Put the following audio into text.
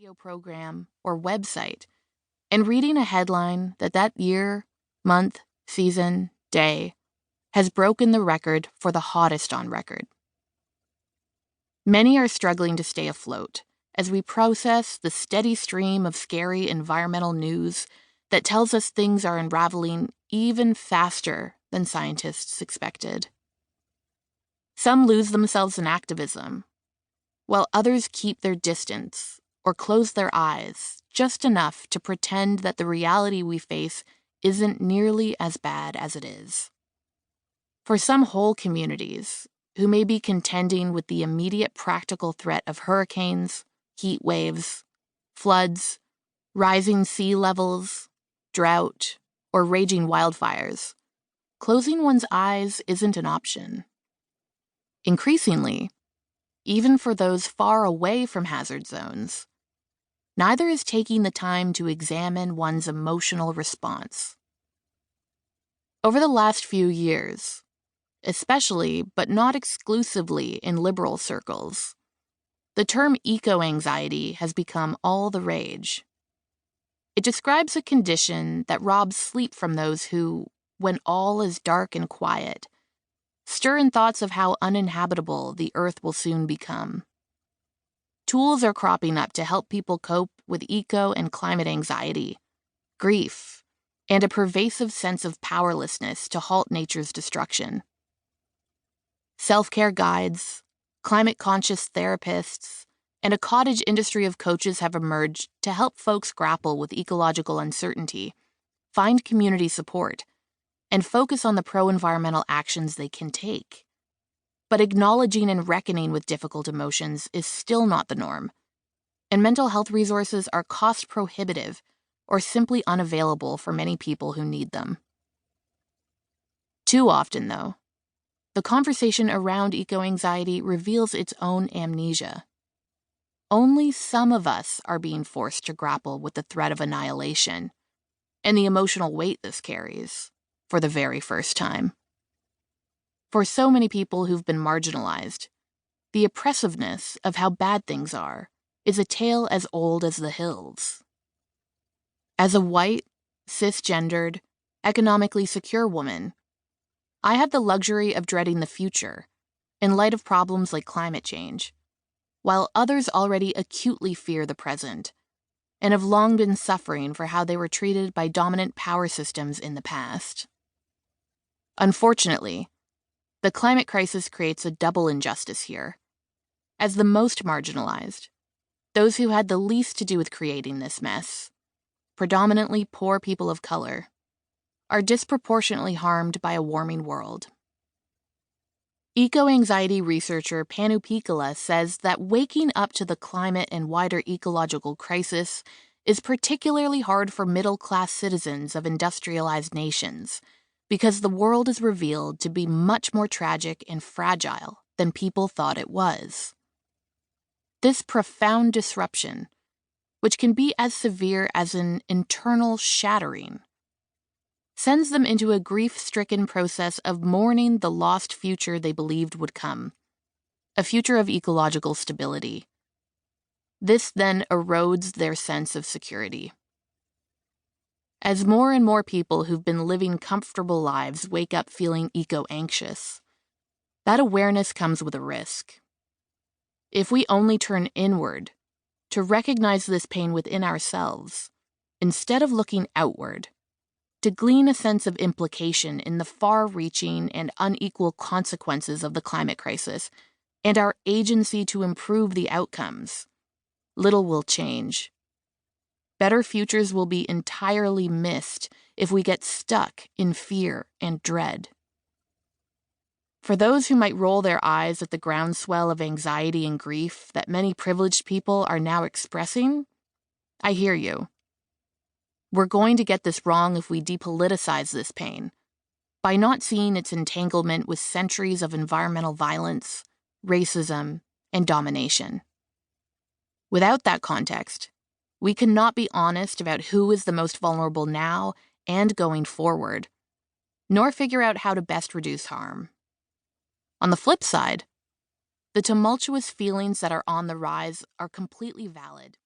radio program or website and reading a headline that year, month, season, day has broken the record for the hottest on record. Many are struggling to stay afloat as we process the steady stream of scary environmental news that tells us things are unraveling even faster than scientists expected. Some lose themselves in activism, while others keep their distance or close their eyes just enough to pretend that the reality we face isn't nearly as bad as it is. For some whole communities, who may be contending with the immediate practical threat of hurricanes, heat waves, floods, rising sea levels, drought, or raging wildfires, closing one's eyes isn't an option. Increasingly, even for those far away from hazard zones, neither is taking the time to examine one's emotional response. Over the last few years, especially but not exclusively in liberal circles, the term eco-anxiety has become all the rage. It describes a condition that robs sleep from those who, when all is dark and quiet, stir in thoughts of how uninhabitable the earth will soon become. Tools are cropping up to help people cope with eco and climate anxiety, grief, and a pervasive sense of powerlessness to halt nature's destruction. Self-care guides, climate-conscious therapists, and a cottage industry of coaches have emerged to help folks grapple with ecological uncertainty, find community support, and focus on the pro-environmental actions they can take. But acknowledging and reckoning with difficult emotions is still not the norm, and mental health resources are cost-prohibitive or simply unavailable for many people who need them. Too often, though, the conversation around eco-anxiety reveals its own amnesia. Only some of us are being forced to grapple with the threat of annihilation and the emotional weight this carries for the very first time. For so many people who've been marginalized, the oppressiveness of how bad things are is a tale as old as the hills. As a white, cisgendered, economically secure woman, I have the luxury of dreading the future in light of problems like climate change, while others already acutely fear the present and have long been suffering for how they were treated by dominant power systems in the past. Unfortunately, the climate crisis creates a double injustice here. As the most marginalized, those who had the least to do with creating this mess, predominantly poor people of color, are disproportionately harmed by a warming world. Eco-anxiety researcher Panu Pikala says that waking up to the climate and wider ecological crisis is particularly hard for middle-class citizens of industrialized nations because the world is revealed to be much more tragic and fragile than people thought it was. This profound disruption, which can be as severe as an internal shattering, sends them into a grief-stricken process of mourning the lost future they believed would come, a future of ecological stability. This then erodes their sense of security. As more and more people who've been living comfortable lives wake up feeling eco-anxious, that awareness comes with a risk. If we only turn inward to recognize this pain within ourselves, instead of looking outward, to glean a sense of implication in the far-reaching and unequal consequences of the climate crisis and our agency to improve the outcomes, little will change. Better futures will be entirely missed if we get stuck in fear and dread. For those who might roll their eyes at the groundswell of anxiety and grief that many privileged people are now expressing, I hear you. We're going to get this wrong if we depoliticize this pain, by not seeing its entanglement with centuries of environmental violence, racism, and domination. Without that context, we cannot be honest about who is the most vulnerable now and going forward, nor figure out how to best reduce harm. On the flip side, the tumultuous feelings that are on the rise are completely valid.